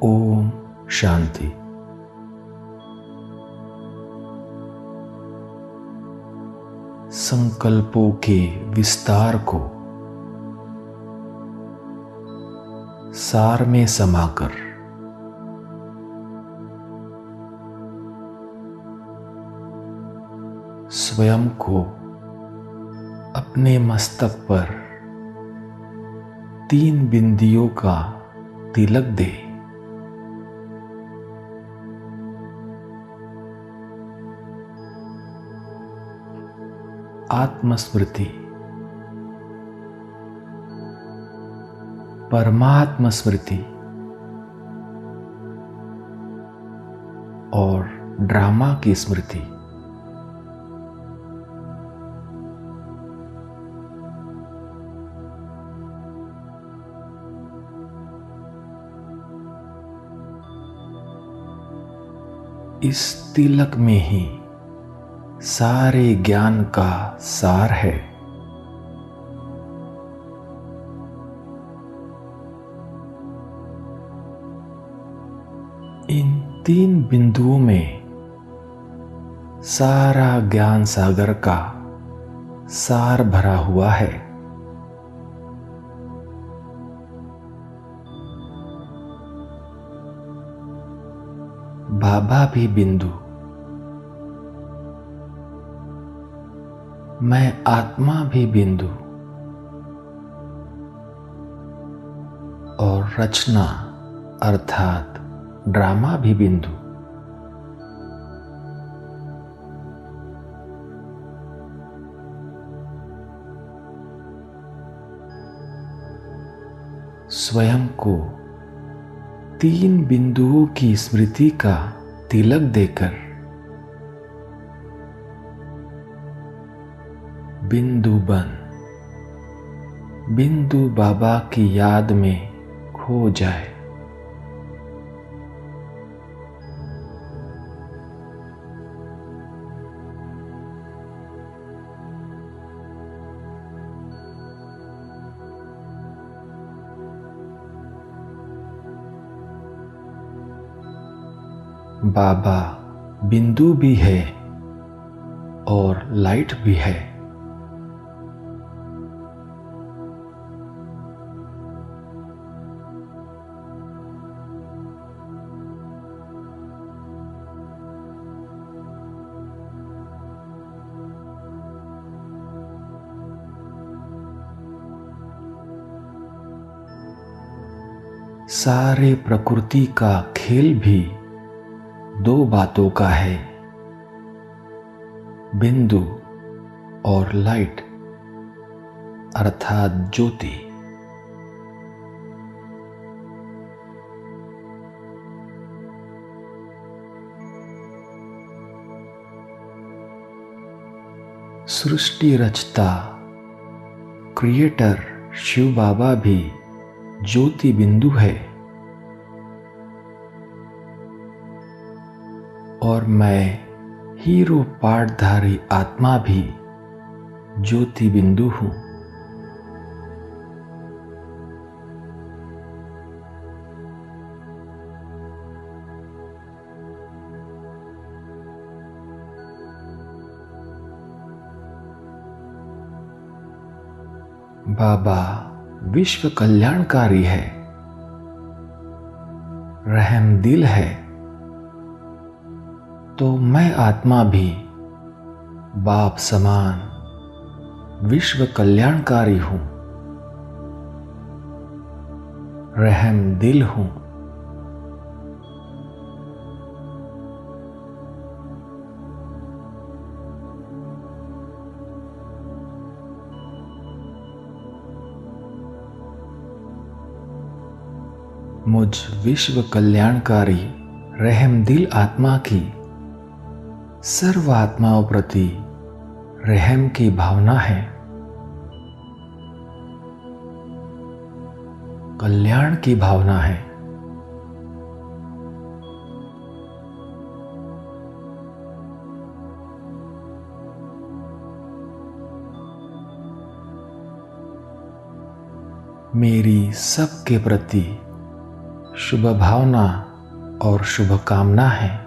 ओम शांति। संकल्पों के विस्तार को सार में समाकर स्वयं को अपने मस्तक पर 3 बिंदियों का तिलक दे। आत्मस्मृति, परमात्म स्मृति और ड्रामा की स्मृति। इस तिलक में ही सारे ज्ञान का सार है। इन 3 बिंदुओं में सारा ज्ञान सागर का सार भरा हुआ है। बाबा भी बिंदु, मैं आत्मा भी बिंदु और रचना अर्थात ड्रामा भी बिंदु। स्वयं को 3 बिंदुओं की स्मृति का तिलक देकर बिंदु बन बिंदु बाबा की याद में खो जाए। बाबा बिंदु भी है और लाइट भी है। सारे प्रकृति का खेल भी 2 बातों का है, बिंदु और लाइट अर्थात ज्योति। सृष्टि रचता क्रिएटर शिव बाबा भी ज्योति बिंदु है और मैं हीरो पाठधारी आत्मा भी ज्योति बिंदु हूं। बाबा विश्व कल्याणकारी है, रहम दिल है, तो मैं आत्मा भी बाप समान विश्व कल्याणकारी हूं, रहम दिल हूं। मुझ विश्व कल्याणकारी रहम दिल आत्मा की सर्व आत्माओं प्रति रहम की भावना है, कल्याण की भावना है। मेरी सबके प्रति शुभ भावना और शुभकामना है।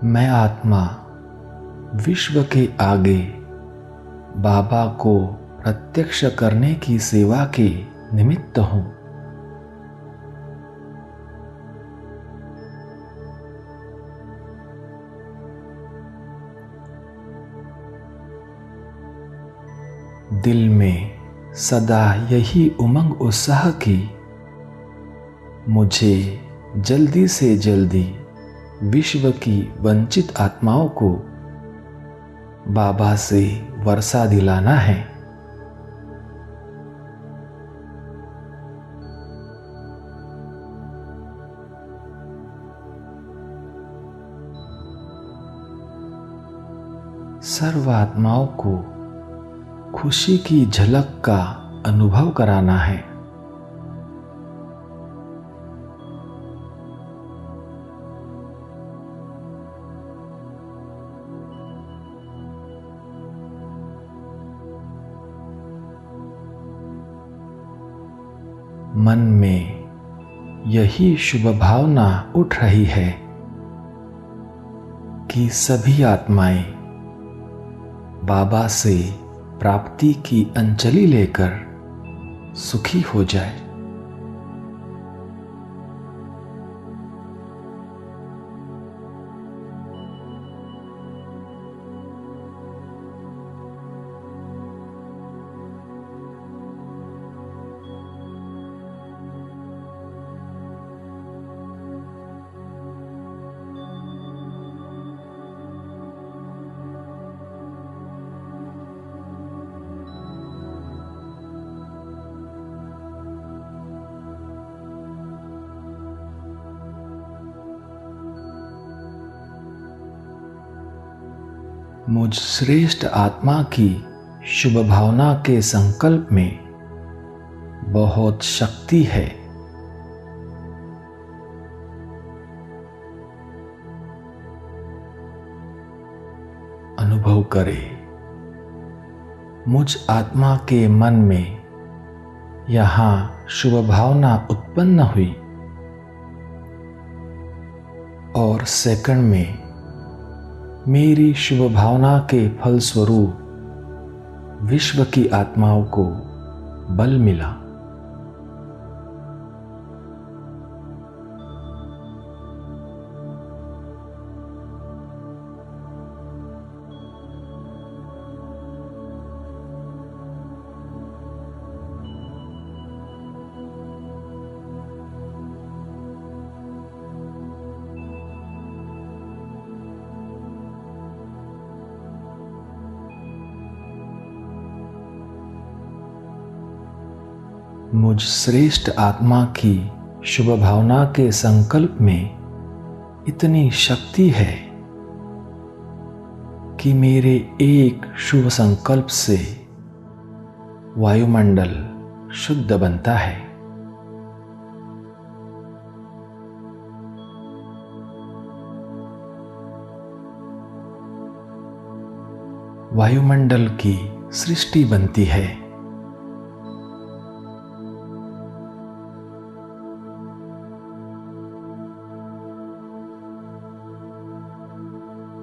मैं आत्मा विश्व के आगे बाबा को प्रत्यक्ष करने की सेवा के निमित्त हूँ। दिल में सदा यही उमंग उत्साह की मुझे जल्दी से जल्दी विश्व की वंचित आत्माओं को बाबा से वर्षा दिलाना है। सर्व आत्माओं को खुशी की झलक का अनुभव कराना है। मन में यही शुभ भावना उठ रही है कि सभी आत्माएं बाबा से प्राप्ति की अंजलि लेकर सुखी हो जाए। मुझ श्रेष्ठ आत्मा की शुभ भावना के संकल्प में बहुत शक्ति है। अनुभव करें, मुझ आत्मा के मन में यहाँ शुभ भावना उत्पन्न हुई और सेकंड में मेरी शुभ भावना के फलस्वरूप विश्व की आत्माओं को बल मिला। मुझ श्रेष्ठ आत्मा की शुभ भावना के संकल्प में इतनी शक्ति है कि मेरे एक शुभ संकल्प से वायुमंडल शुद्ध बनता है। वायुमंडल की सृष्टि बनती है।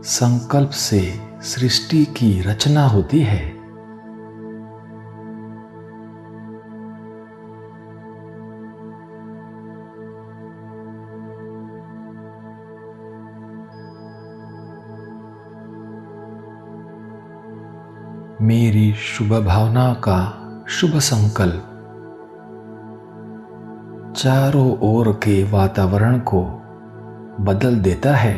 संकल्प से सृष्टि की रचना होती है। मेरी शुभ भावना का शुभ संकल्प चारों ओर के वातावरण को बदल देता है।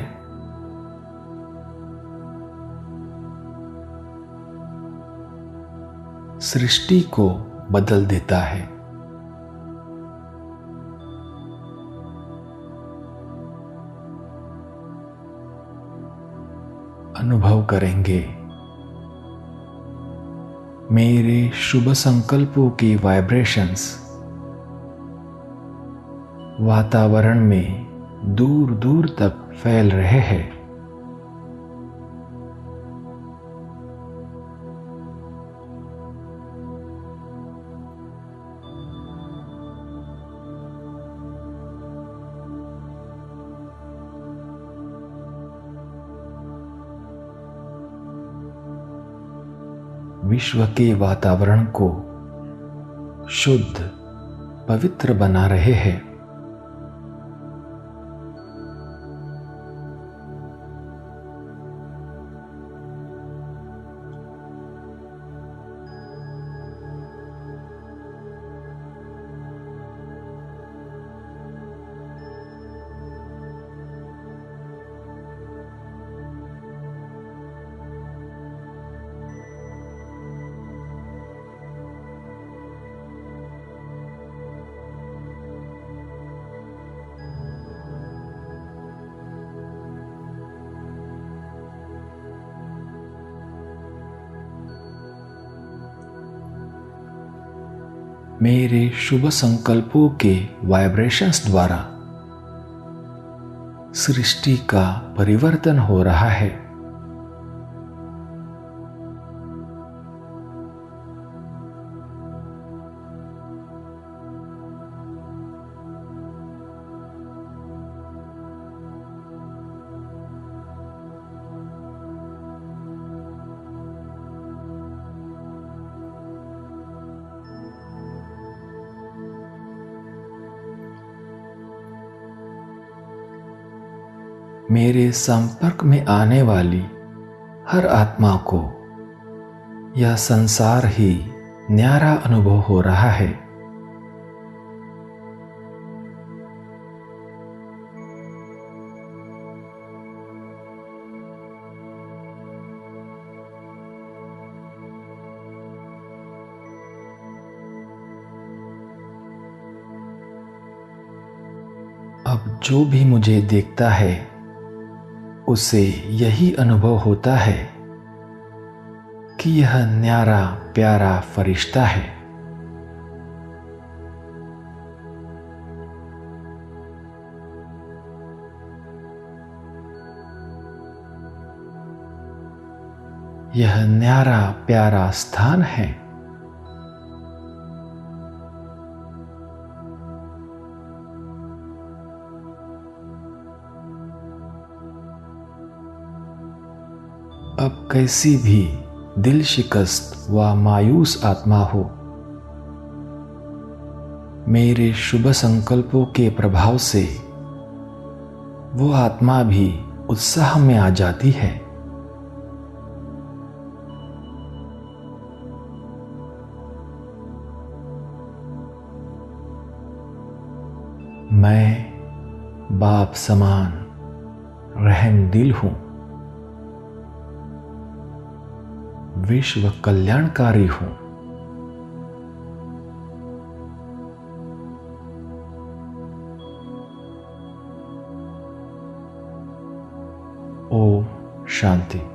सृष्टि को बदल देता है। अनुभव करेंगे मेरे शुभ संकल्पों की वाइब्रेशंस वातावरण में दूर दूर तक फैल रहे हैं। विश्व के वातावरण को शुद्ध पवित्र बना रहे हैं। मेरे शुभ संकल्पों के वाइब्रेशंस द्वारा सृष्टि का परिवर्तन हो रहा है। मेरे संपर्क में आने वाली हर आत्मा को यह संसार ही न्यारा अनुभव हो रहा है। अब जो भी मुझे देखता है उसे यही अनुभव होता है कि यह न्यारा प्यारा फरिश्ता है। यह न्यारा प्यारा स्थान है। अब कैसी भी दिल शिकस्त व मायूस आत्मा हो, मेरे शुभ संकल्पों के प्रभाव से वो आत्मा भी उत्साह में आ जाती है। मैं बाप समान रहमदिल हूं, विश्व कल्याणकारी हूं। ओम शांति।